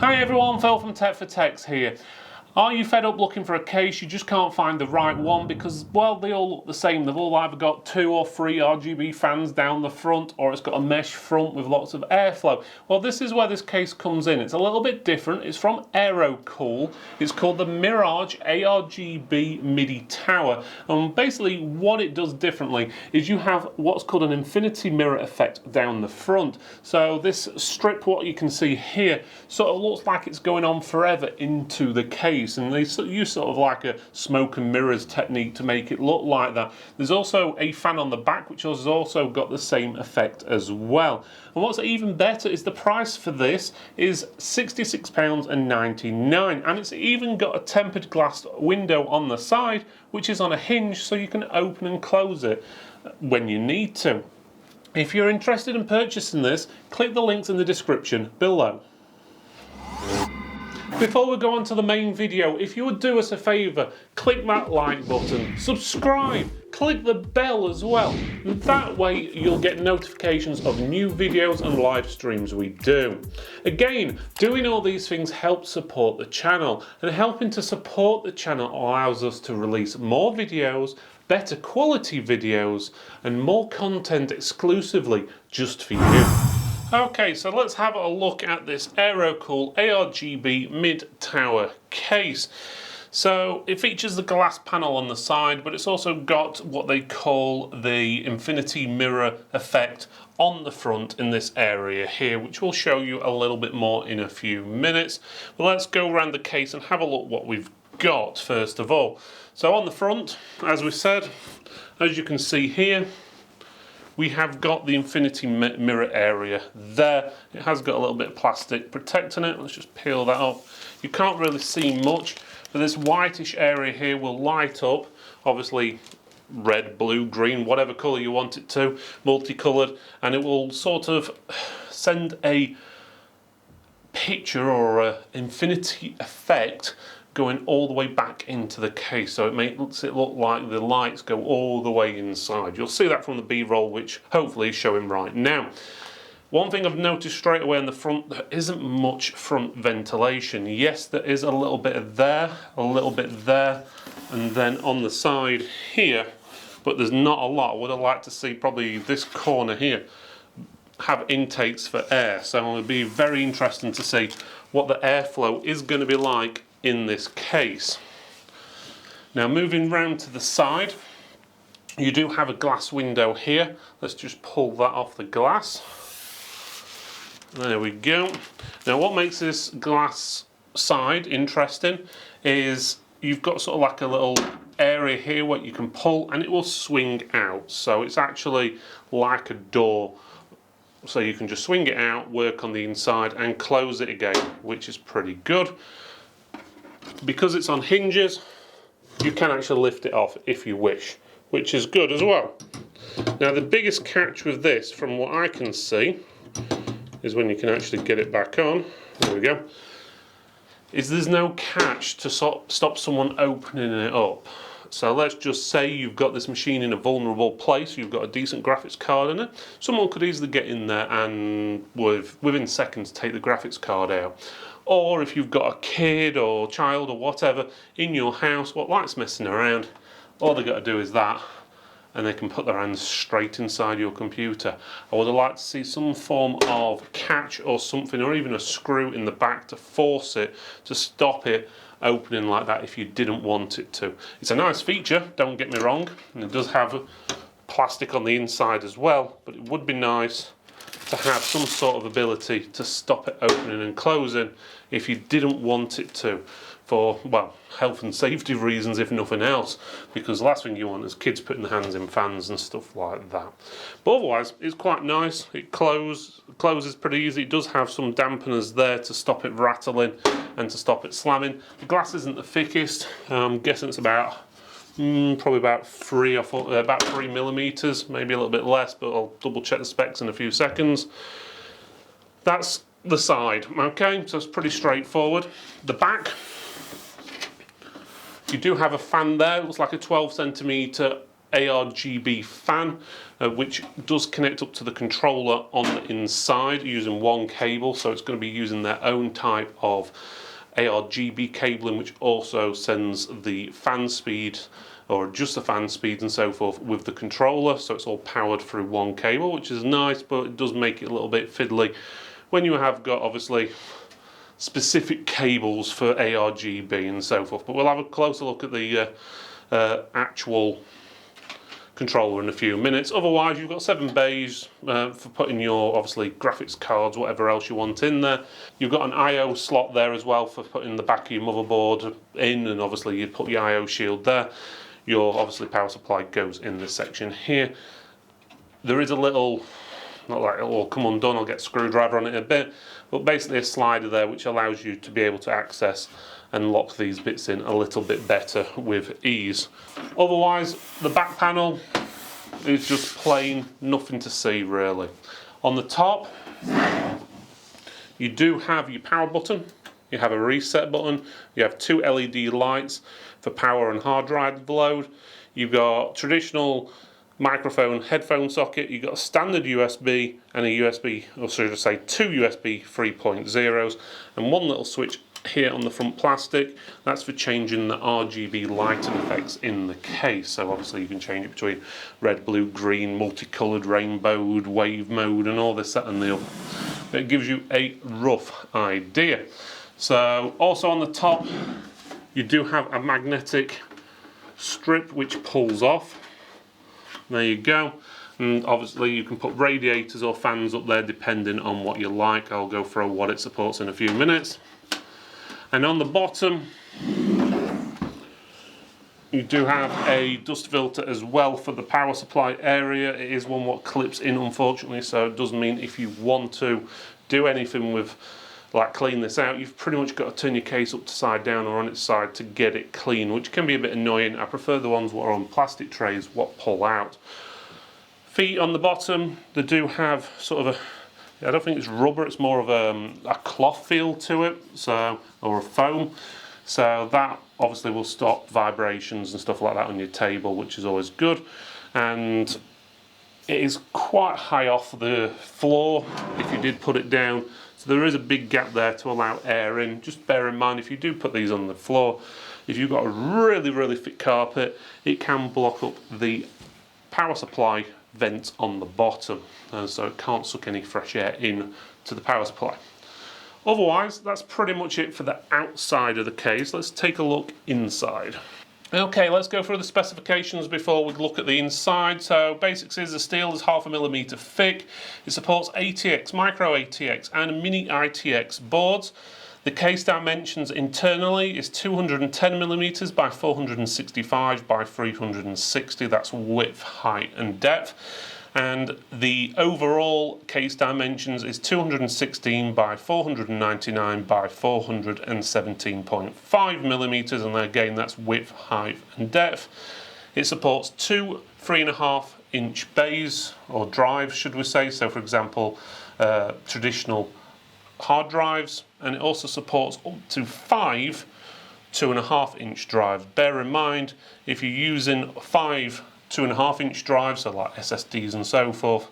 Hi everyone, Phil from Tech for Techs here. Are you fed up looking for a case? You just can't find the right one because, well, they all look the same. They've all either got 2 or 3 RGB fans down the front, or it's got a mesh front with lots of airflow. Well, this is where this case comes in. It's a little bit different. It's from AeroCool. It's called the Mirage ARGB MIDI Tower. And basically what it does differently is you have what's called an infinity mirror effect down the front. So this strip, what you can see here, sort of looks like it's going on forever into the case. And they use sort of like a smoke and mirrors technique to make it look like that. There's also a fan on the back which has also got the same effect as well. And what's even better is the price for this is £66.99, and it's even got a tempered glass window on the side which is on a hinge, so you can open and close it when you need to. If you're interested in purchasing this, click the links in the description below. Before we go on to the main video, if you would do us a favour, click that like button, subscribe, click the bell as well. That way you'll get notifications of new videos and live streams we do. Again, doing all these things helps support the channel, and helping to support the channel allows us to release more videos, better quality videos, and more content exclusively just for you. Okay, so let's have a look at this AeroCool ARGB mid-tower case. So it features the glass panel on the side, but it's also got what they call the infinity mirror effect on the front in this area here, which we'll show you a little bit more in a few minutes. But let's go around the case and have a look what we've got first of all. So on the front, as we said, as you can see here, we have got the infinity mirror area there. It has got a little bit of plastic protecting it. Let's just peel that off. You can't really see much, but this whitish area here will light up, obviously red, blue, green, whatever colour you want it to, multicoloured, and it will sort of send a picture or an infinity effect going all the way back into the case, so it makes it look like the lights go all the way inside. You'll see that from the B-roll, which hopefully is showing right now. One thing I've noticed straight away in the front, there isn't much front ventilation. Yes, there is a little bit there, a little bit there, and then on the side here, but there's not a lot. I would have liked to see probably this corner here have intakes for air, so it'll be very interesting to see what the airflow is going to be like in this case. Now moving round to the side, you do have a glass window here. Let's just pull that off the glass. There we go. Now what makes this glass side interesting is you've got sort of like a little area here where you can pull and it will swing out. So it's actually like a door. So you can just swing it out, work on the inside and close it again, which is pretty good. Because it's on hinges, you can actually lift it off if you wish, which is good as well. Now the biggest catch with this, from what I can see, is when you can actually get it back on, there we go, is there's no catch to stop someone opening it up. So let's just say you've got this machine in a vulnerable place, you've got a decent graphics card in it, someone could easily get in there and within seconds take the graphics card out. Or if you've got a kid or child or whatever in your house what likes messing around, all they've got to do is that, and they can put their hands straight inside your computer. I would have liked to see some form of catch or something, or even a screw in the back to force it, to stop it opening like that if you didn't want it to. It's a nice feature, don't get me wrong, and it does have plastic on the inside as well, but it would be nice to have some sort of ability to stop it opening and closing if you didn't want it to, for, well, health and safety reasons if nothing else, because the last thing you want is kids putting their hands in fans and stuff like that. But otherwise it's quite nice. It closes pretty easy. It does have some dampeners there to stop it rattling and to stop it slamming. The glass isn't the thickest. I'm guessing it's about probably about 3 millimeters, maybe a little bit less, but I'll double check the specs in a few seconds. That's the side, okay, so it's pretty straightforward. The back, you do have a fan there. It looks like a 12 centimeter ARGB fan, which does connect up to the controller on the inside using one cable, so it's going to be using their own type of ARGB cabling, which also sends the fan speed or adjusts the fan speeds and so forth with the controller, so it's all powered through one cable, which is nice, but it does make it a little bit fiddly when you have got obviously specific cables for ARGB and so forth. But we'll have a closer look at the actual controller in a few minutes. Otherwise, you've got 7 bays for putting your obviously graphics cards, whatever else you want in there. You've got an I/O slot there as well for putting the back of your motherboard in, and obviously you'd put your I/O shield there. Your obviously power supply goes in this section here. There is a little, not like it'll all come undone, I'll get a screwdriver on it in a bit, but basically a slider there which allows you to be able to access and lock these bits in a little bit better with ease. Otherwise, the back panel is just plain, nothing to see really. On the top, you do have your power button, you have a reset button, you have 2 LED lights for power and hard drive load. You've got traditional microphone headphone socket, you've got a standard USB and a USB, or should I say 2 USB 3.0s, and one little switch here on the front plastic. That's for changing the RGB lighting effects in the case. So obviously you can change it between red, blue, green, multicoloured, rainbowed, wave mode and all this, that and the other. But it gives you a rough idea. So also on the top you do have a magnetic strip which pulls off. There you go. And obviously you can put radiators or fans up there depending on what you like. I'll go through what it supports in a few minutes. And on the bottom you do have a dust filter as well for the power supply area. It is one what clips in, unfortunately, so it does mean if you want to do anything with, like, clean this out, you've pretty much got to turn your case upside down or on its side to get it clean, which can be a bit annoying. I prefer the ones that are on plastic trays what pull out. Feet on the bottom, they do have sort of a, I don't think it's rubber, it's more of a cloth feel to it, so, or a foam. So that obviously will stop vibrations and stuff like that on your table, which is always good. And it is quite high off the floor if you did put it down. So there is a big gap there to allow air in. Just bear in mind, if you do put these on the floor, if you've got a really, really thick carpet, it can block up the power supply vent on the bottom, and so it can't suck any fresh air in to the power supply. Otherwise, that's pretty much it for the outside of the case. Let's take a look inside. Okay, let's go through the specifications before we look at the inside. So basics is the steel is 0.5 mm thick. It supports ATX, micro ATX and mini ITX boards. The case dimensions internally is 210 mm by 465 by 360. That's width, height and depth. And the overall case dimensions is 216 by 499 by 417.5 millimeters, and again that's width, height and depth. It supports 2 3.5-inch bays, or drives should we say, so for example traditional hard drives, and it also supports up to 5 2.5-inch drives. Bear in mind, if you're using 5 2.5-inch drives, so like SSDs and so forth,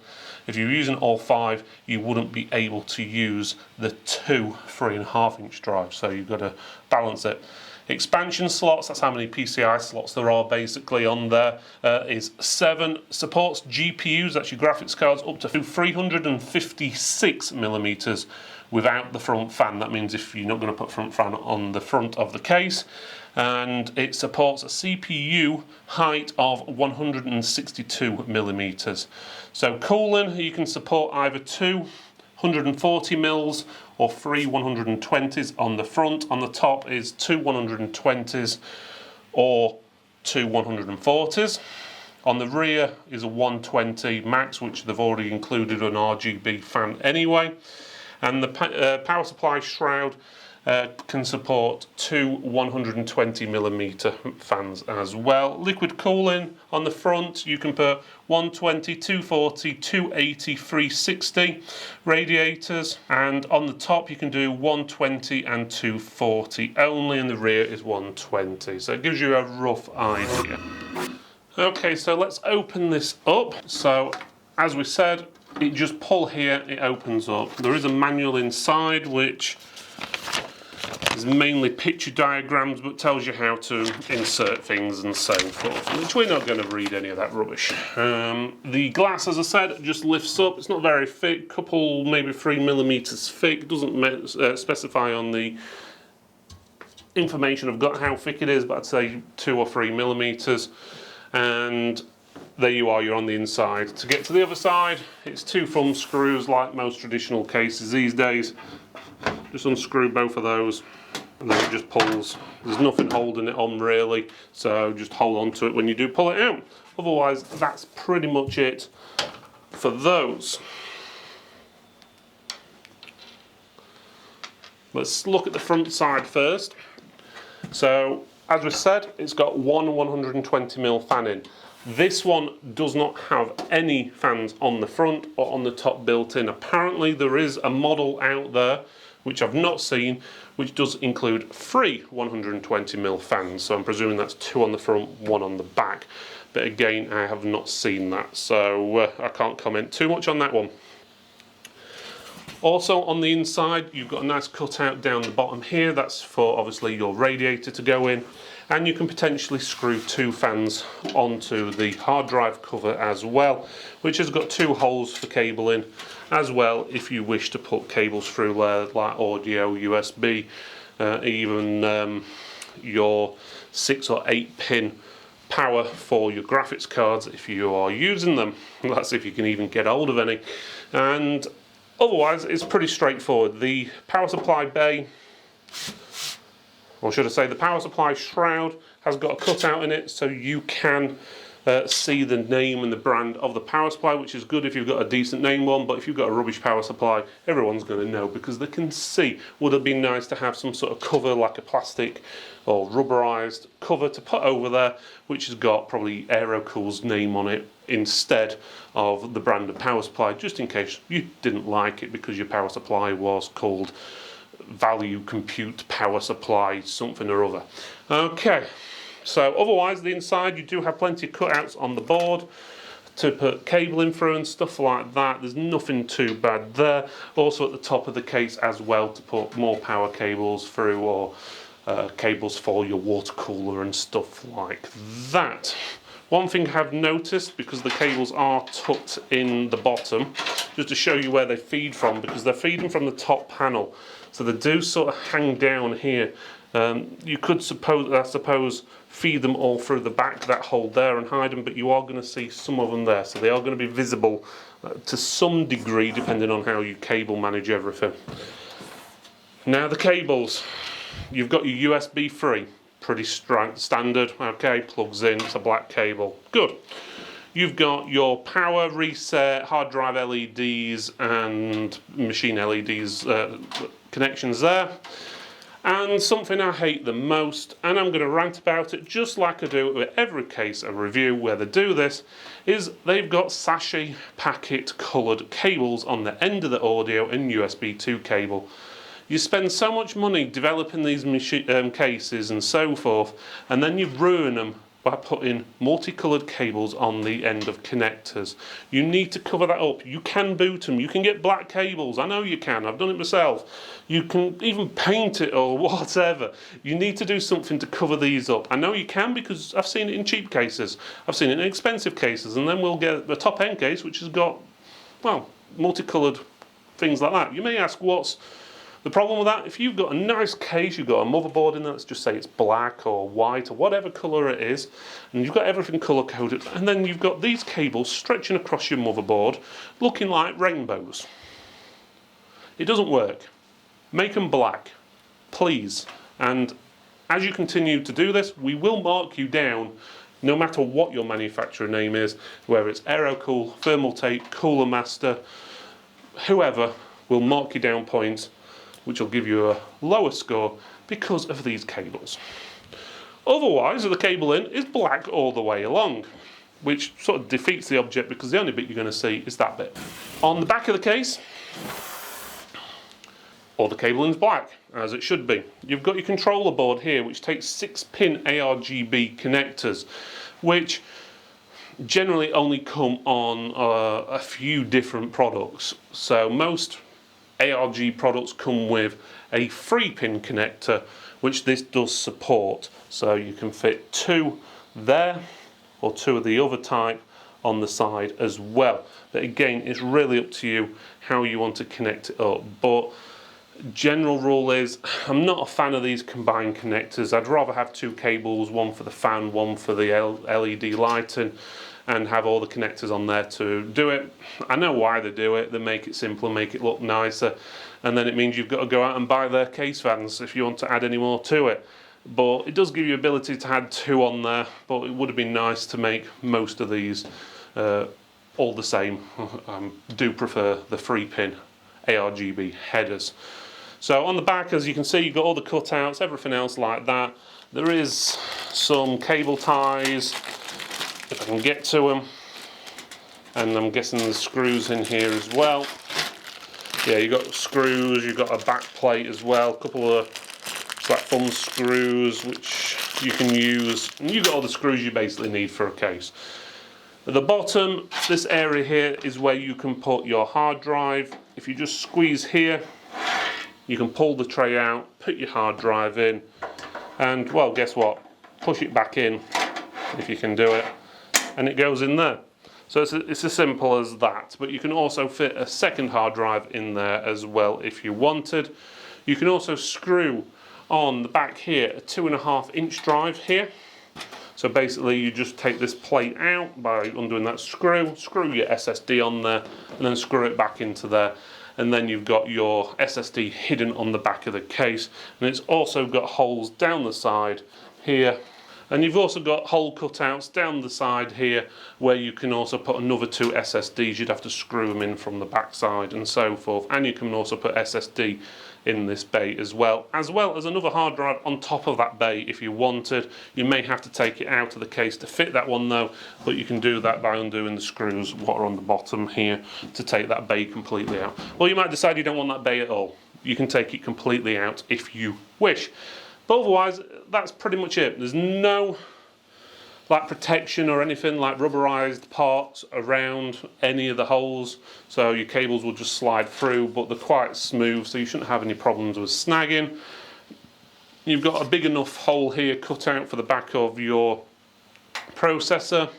if you're using all 5, you wouldn't be able to use the 2 3.5-inch drives, so you've got to balance it. Expansion slots, that's how many PCI slots there are basically on there, is 7. Supports GPUs, that's your graphics cards, up to 356 millimeters without the front fan. That means if you're not going to put front fan on the front of the case. And it supports a CPU height of 162 millimeters. So cooling, you can support either 2 140 mils or 3 120s on the front. On the top is 2 120s or 2 140s. On the rear is a 120 max, which they've already included an RGB fan anyway. And the power supply shroud can support 2 120mm fans as well. Liquid cooling on the front, you can put 120, 240, 280, 360 radiators, and on the top you can do 120 and 240 only, and the rear is 120. So it gives you a rough idea. Okay, so let's open this up. So, as we said, you just pull here, it opens up. There is a manual inside which is mainly picture diagrams but tells you how to insert things and so forth, which we're not going to read any of that rubbish. The glass, as I said, just lifts up. It's not very thick, couple maybe 3mm thick. It doesn't specify on the information I've got how thick it is, but I'd say 2 or 3mm. And there you are, you're on the inside. To get to the other side, it's 2 thumb screws like most traditional cases these days. Just unscrew both of those and then it just pulls. There's nothing holding it on really, so just hold on to it when you do pull it out. Otherwise, that's pretty much it for those. Let's look at the front side first. So, as we said, it's got one 120mm fan in. This one does not have any fans on the front or on the top built in. Apparently there is a model out there, which I've not seen, which does include 3 120mm fans. So I'm presuming that's 2 on the front, 1 on the back. But again, I have not seen that, so I can't comment too much on that one. Also on the inside, you've got a nice cutout down the bottom here. That's for obviously your radiator to go in. And you can potentially screw 2 fans onto the hard drive cover as well, which has got 2 holes for cabling as well if you wish to put cables through there like audio, USB, even your 6 or 8 pin power for your graphics cards if you are using them. That's if you can even get hold of any. And otherwise, it's pretty straightforward. The power supply bay, or should I say the power supply shroud, has got a cutout in it so you can see the name and the brand of the power supply, which is good if you've got a decent name one, but if you've got a rubbish power supply, everyone's going to know because they can see. Would it be nice to have some sort of cover like a plastic or rubberized cover to put over there, which has got probably AeroCool's name on it instead of the brand of power supply, just in case you didn't like it because your power supply was called Value Compute Power Supply something or other. Okay, so otherwise the inside you do have plenty of cutouts on the board to put cable in through and stuff like that. There's nothing too bad there. Also at the top of the case as well to put more power cables through, or cables for your water cooler and stuff like that. One thing I have noticed, because the cables are tucked in the bottom, just to show you where they feed from, because they're feeding from the top panel. So they do sort of hang down here. You could I suppose, feed them all through the back, that hole there, and hide them, but you are going to see some of them there. So they are going to be visible to some degree, depending on how you cable manage everything. Now the cables. You've got your USB 3. Pretty standard, okay, plugs in, it's a black cable, good. You've got your power, reset, hard drive LEDs and machine LEDs connections there. And something I hate the most, and I'm going to rant about it just like I do with every case and review where they do this, is they've got sachet packet coloured cables on the end of the audio and USB 2 cable. You spend so much money developing these cases and so forth, and then you ruin them by putting multicoloured cables on the end of connectors. You need to cover that up. You can boot them. You can get black cables. I know you can. I've done it myself. You can even paint it or whatever. You need to do something to cover these up. I know you can because I've seen it in cheap cases. I've seen it in expensive cases, and then we'll get a top-end case which has got, well, multicoloured things like that. You may ask, what's the problem with that? If you've got a nice case, you've got a motherboard in there, let's just say it's black or white or whatever colour it is, and you've got everything colour coded, and then you've got these cables stretching across your motherboard looking like rainbows. It doesn't work. Make them black, please. And as you continue to do this, we will mark you down no matter what your manufacturer name is, whether it's AeroCool, Thermaltate, Cooler Master, whoever will mark you down points, which will give you a lower score because of these cables. Otherwise, the cable in is black all the way along, which sort of defeats the object because the only bit you're going to see is that bit. On the back of the case, all the cable in is black, as it should be. You've got your controller board here, which takes 6-pin ARGB connectors, which generally only come on a few different products. So most ARG products come with a 3-pin connector, which this does support. So you can fit 2 there, or 2 of the other type on the side as well. But again, it's really up to you how you want to connect it up. But general rule is, I'm not a fan of these combined connectors. I'd rather have 2 cables, one for the fan, one for the LED lighting, and have all the connectors on there to do it. I know why they do it. They make it simpler, make it look nicer, and then it means you've got to go out and buy their case fans if you want to add any more to it. But it does give you ability to add 2 on there, but it would have been nice to make most of these all the same. I do prefer the 3-pin ARGB headers. So on the back, as you can see, you've got all the cutouts, everything else like that. There is some cable ties, if I can get to them, and I'm guessing the screws in here as well. Yeah, you've got screws, you've got a back plate as well, a couple of flat thumb screws which you can use, and you've got all the screws you basically need for a case. At the bottom, this area here is where you can put your hard drive. If you just squeeze here, you can pull the tray out, put your hard drive in, and well, guess what? Push it back in, if you can do it, and it goes in there. So it's as simple as that. But you can also fit a second hard drive in there as well if you wanted. You can also screw on the back here a 2.5-inch drive here. So basically you just take this plate out by undoing that screw your SSD on there, and then screw it back into there. And then you've got your SSD hidden on the back of the case. And it's also got holes down the side here. And you've also got hole cutouts down the side here where you can also put another 2 SSDs. You'd have to screw them in from the back side and so forth. And you can also put SSD in this bay as well as another hard drive on top of that bay if you wanted. You may have to take it out of the case to fit that one though, but you can do that by undoing the screws what are on the bottom here to take that bay completely out. Or you might decide you don't want that bay at all. You can take it completely out if you wish. But otherwise, that's pretty much it. There's no like protection or anything like rubberized parts around any of the holes, so your cables will just slide through, but they're quite smooth, so you shouldn't have any problems with snagging. You've got a big enough hole here cut out for the back of your processor.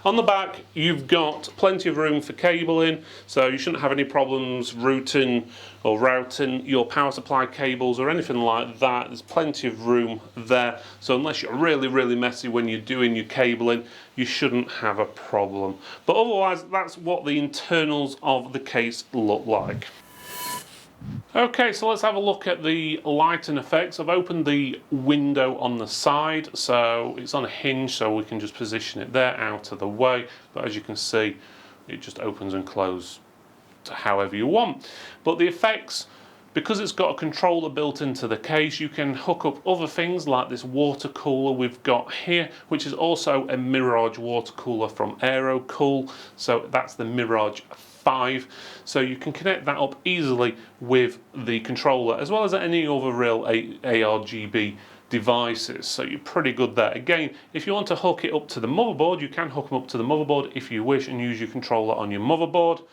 On the back, you've got plenty of room for cabling, so you shouldn't have any problems routing your power supply cables or anything like that. There's plenty of room there, so unless you're really messy when you're doing your cabling, you shouldn't have a problem. But otherwise, that's what the internals of the case look like. Okay, so let's have a look at the lighting effects. I've opened the window on the side, so it's on a hinge, so we can just position it there out of the way. But as you can see, it just opens and closes to however you want. But the effects, because it's got a controller built into the case, you can hook up other things like this water cooler we've got here, which is also a Mirage water cooler from AeroCool. So that's the Mirage 5, so you can connect that up easily with the controller as well as any other real ARGB devices, so you're pretty good there. Again, if you want to hook it up to the motherboard, you can hook them up to the motherboard if you wish and use your controller on your motherboard.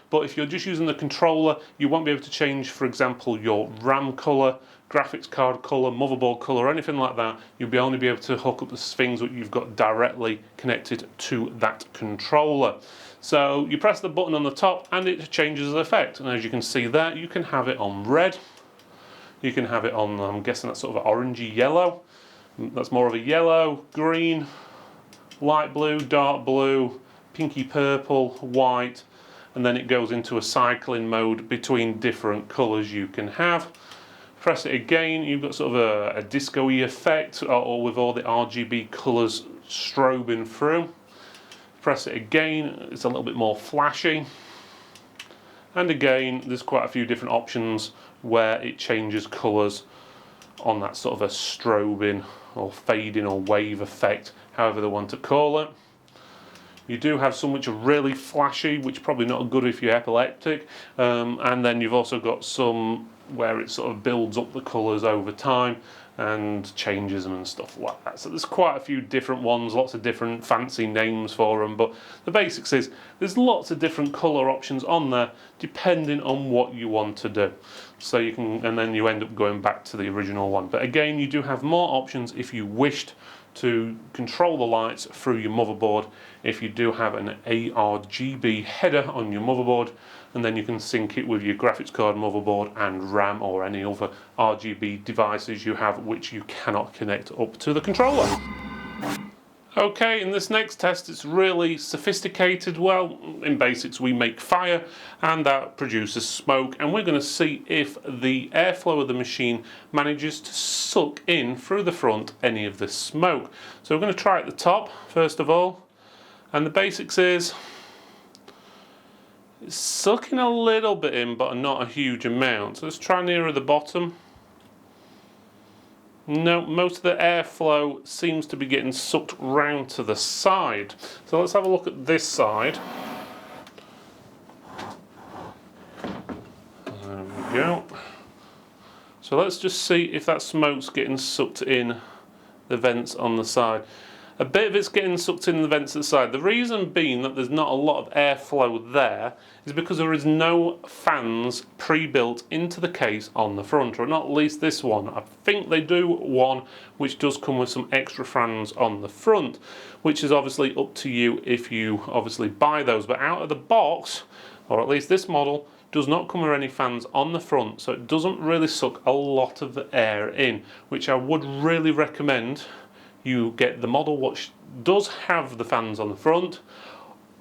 But if you're just using the controller, you won't be able to change, for example, your RAM colour, graphics card colour, motherboard colour, or anything like that. You'll only be able to hook up the things that you've got directly connected to that controller. So you press the button on the top and it changes the effect. And as you can see there, you can have it on red. You can have it on, I'm guessing that's sort of an orangey yellow. That's more of a yellow, green, light blue, dark blue, pinky purple, white, and then it goes into a cycling mode between different colours you can have. Press it again, you've got sort of a disco-y effect, or with all the RGB colours strobing through. Press it again, it's a little bit more flashy. And again, there's quite a few different options where it changes colours on that sort of a strobing or fading or wave effect, however they want to call it. You do have some which are really flashy, which is probably not good if you're epileptic. And then you've also got some where it sort of builds up the colours over time and changes them and stuff like that. So there's quite a few different ones, lots of different fancy names for them, but the basics is there's lots of different colour options on there depending on what you want to do. So you can, and then you end up going back to the original one. But again, you do have more options if you wished to control the lights through your motherboard. If you do have an ARGB header on your motherboard, and then you can sync it with your graphics card, motherboard and RAM, or any other RGB devices you have which you cannot connect up to the controller. Okay, in this next test it's really sophisticated. Well, in basics we make fire and that produces smoke, and we're going to see if the airflow of the machine manages to suck in through the front any of this smoke. So we're going to try at the top first of all, and the basics is it's sucking a little bit in but not a huge amount. So let's try nearer the bottom. No, most of the airflow seems to be getting sucked round to the side. So let's have a look at this side. There we go. So let's just see if that smoke's getting sucked in the vents on the side. A bit of it's getting sucked in the vents at the side. The reason being that there's not a lot of airflow there is because there is no fans pre-built into the case on the front, or not at least this one. I think they do one which does come with some extra fans on the front, which is obviously up to you if you obviously buy those. But out of the box, or at least this model, does not come with any fans on the front, so it doesn't really suck a lot of the air in, which I would really recommend you get the model which does have the fans on the front,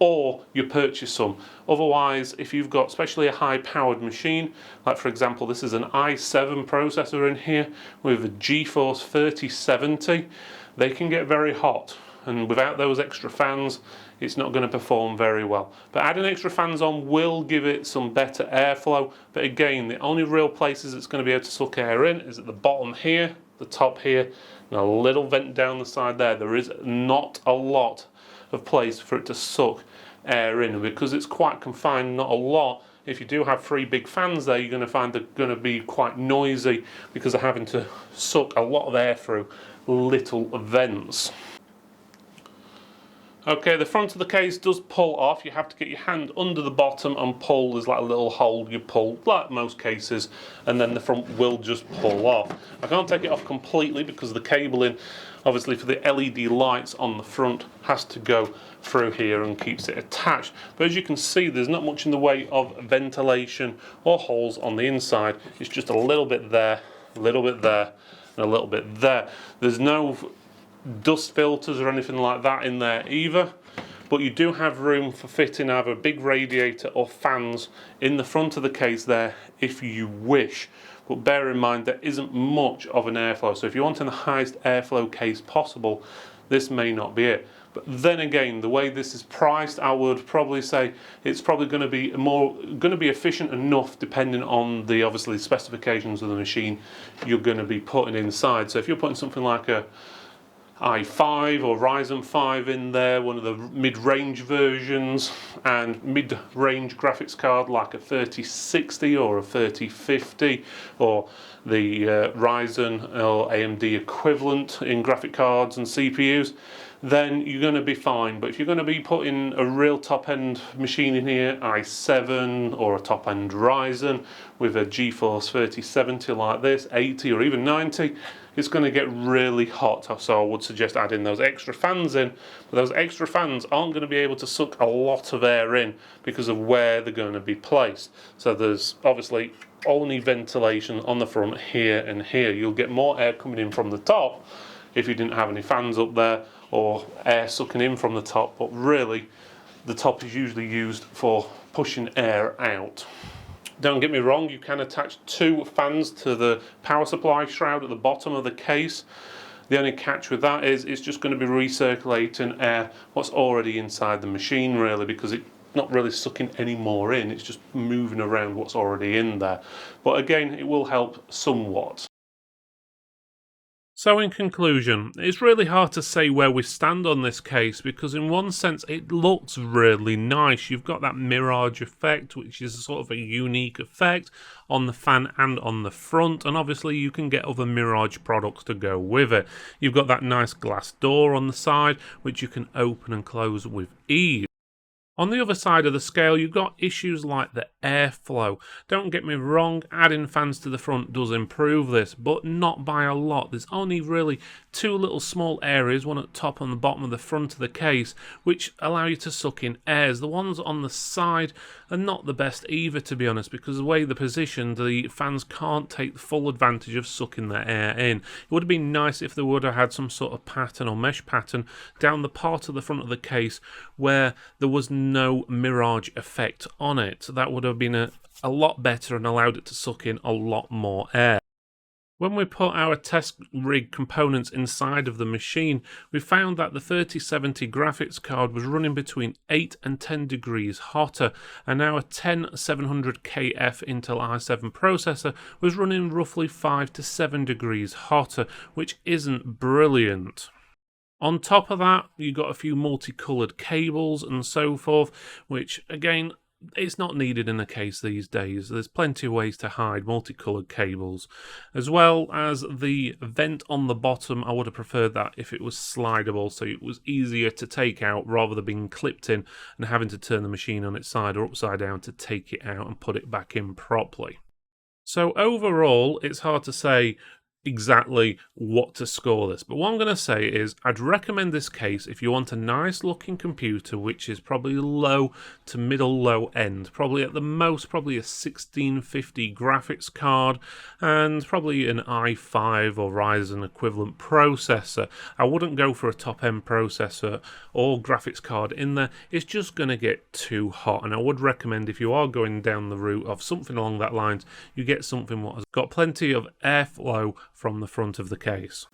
or you purchase some. Otherwise, if you've got especially a high powered machine, like for example this is an i7 processor in here with a GeForce 3070, they can get very hot, and without those extra fans it's not going to perform very well. But adding extra fans on will give it some better airflow, but again the only real places it's going to be able to suck air in is at the bottom here, the top here, and a little vent down the side there. There is not a lot of place for it to suck air in, because it's quite confined, not a lot. If you do have 3 big fans there, you're going to find they're going to be quite noisy because they're having to suck a lot of air through little vents. Okay, the front of the case does pull off. You have to get your hand under the bottom and pull. There's like a little hole you pull, like most cases, and then the front will just pull off. I can't take it off completely because the cabling, obviously for the LED lights on the front, has to go through here and keeps it attached. But as you can see, there's not much in the way of ventilation or holes on the inside. It's just a little bit there, a little bit there, and a little bit there. There's no dust filters or anything like that in there either, but you do have room for fitting either a big radiator or fans in the front of the case there if you wish. But bear in mind there isn't much of an airflow, so if you're wanting the highest airflow case possible, this may not be it. But then again, the way this is priced, I would probably say it's probably going to be efficient enough depending on the obviously specifications of the machine you're going to be putting inside. So if you're putting something like a i5 or Ryzen 5 in there, one of the mid-range versions, and mid-range graphics card like a 3060 or a 3050, or the Ryzen or AMD equivalent in graphic cards and CPUs, then you're going to be fine. But if you're going to be putting a real top-end machine in here, i7 or a top-end Ryzen with a GeForce 3070 like this, 80 or even 90, it's going to get really hot. So I would suggest adding those extra fans in, but those extra fans aren't going to be able to suck a lot of air in because of where they're going to be placed. So there's obviously only ventilation on the front here and here. You'll get more air coming in from the top if you didn't have any fans up there, or air sucking in from the top, but really the top is usually used for pushing air out. Don't get me wrong, you can attach 2 fans to the power supply shroud at the bottom of the case. The only catch with that is it's just going to be recirculating air what's already inside the machine really, because it's not really sucking any more in, it's just moving around what's already in there. But again, it will help somewhat. So in conclusion, it's really hard to say where we stand on this case because in one sense it looks really nice. You've got that mirage effect, which is sort of a unique effect on the fan and on the front, and obviously you can get other Mirage products to go with it. You've got that nice glass door on the side, which you can open and close with ease. On the other side of the scale, you've got issues like the airflow. Don't get me wrong, adding fans to the front does improve this, but not by a lot. There's only really two little small areas, one at the top and the bottom of the front of the case, which allow you to suck in airs. The ones on the side are not the best either, to be honest, because the way they're positioned, the fans can't take the full advantage of sucking the air in. It would have been nice if they would have had some sort of pattern or mesh pattern down the part of the front of the case where there was no mirage effect on it. That would have been a lot better and allowed it to suck in a lot more air. When we put our test rig components inside of the machine, we found that the 3070 graphics card was running between 8 and 10 degrees hotter, and our 10700KF Intel i7 processor was running roughly 5 to 7 degrees hotter, which isn't brilliant. On top of that, you got a few multicolored cables and so forth, which again, it's not needed in a case these days. There's plenty of ways to hide multicolored cables. As well as the vent on the bottom, I would have preferred that if it was slidable, so it was easier to take out rather than being clipped in and having to turn the machine on its side or upside down to take it out and put it back in properly. So overall, it's hard to say exactly what to score this, but what I'm going to say is I'd recommend this case if you want a nice looking computer which is probably low to middle low end, probably at the most probably a 1650 graphics card and probably an i5 or Ryzen equivalent processor. I wouldn't go for a top end processor or graphics card in there. It's just going to get too hot, and I would recommend if you are going down the route of something along that lines, you get something what has got plenty of airflow from the front of the case.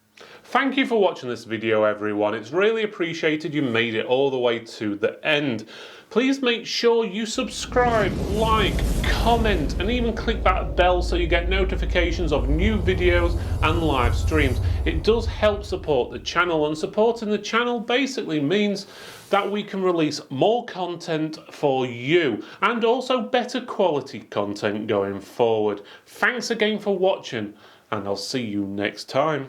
Thank you for watching this video, everyone. It's really appreciated you made it all the way to the end. Please make sure you subscribe, like, comment, and even click that bell so you get notifications of new videos and live streams. It does help support the channel, and supporting the channel basically means that we can release more content for you and also better quality content going forward. Thanks again for watching, and I'll see you next time.